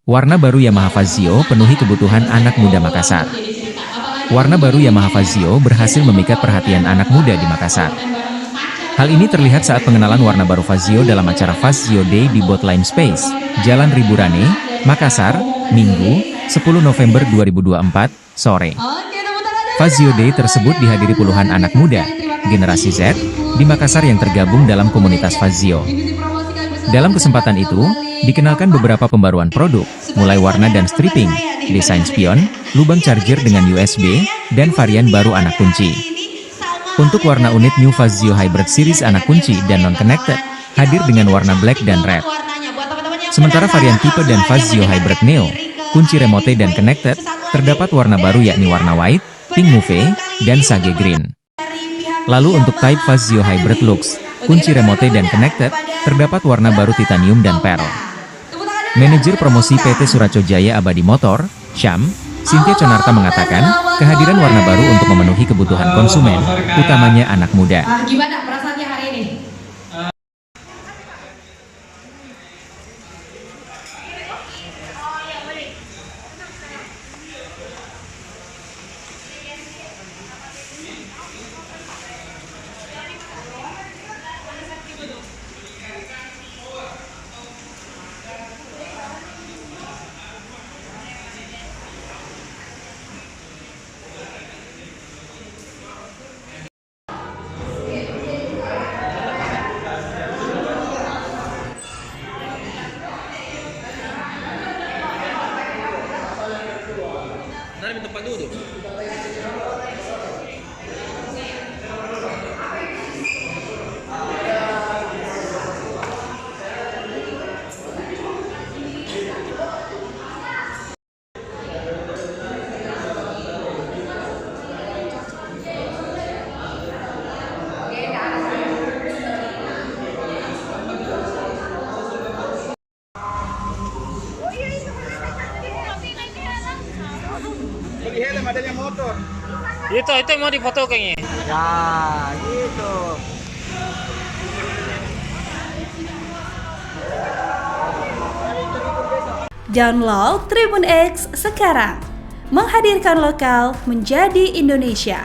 Warna baru Yamaha Fazio penuhi kebutuhan anak muda Makassar. Warna baru Yamaha Fazio berhasil memikat perhatian anak muda di Makassar. Hal ini terlihat saat pengenalan warna baru Fazio dalam acara Fazio Day di Boatline Space, Jalan Riburane, Makassar, Minggu, 10 November 2024, sore. Fazio Day tersebut dihadiri puluhan anak muda, generasi Z, di Makassar yang tergabung dalam komunitas Fazio. Dalam kesempatan itu, dikenalkan beberapa pembaruan produk, mulai warna dan stripping, desain spion, lubang charger dengan USB, dan varian baru anak kunci. Untuk warna unit New Fazio Hybrid Series anak kunci dan non-connected, hadir dengan warna black dan red. Sementara varian tipe dan Fazio Hybrid Neo, kunci remote dan connected, terdapat warna baru yakni warna white, pink mauve, dan sage green. Lalu untuk type Fazio Hybrid Lux, kunci remote dan connected, terdapat warna baru titanium dan pearl. Manajer promosi PT Suraco Jaya Abadi Motor, Syam, Cynthia Conarta mengatakan, kehadiran warna baru untuk memenuhi kebutuhan konsumen, utamanya anak muda. Gimana perasaannya hari ini? Nari tempat duduk. Beli helm adanya motor. Itu mau difoto kayaknya. Ya, gitu. Download Tribun X sekarang, menghadirkan lokal menjadi Indonesia.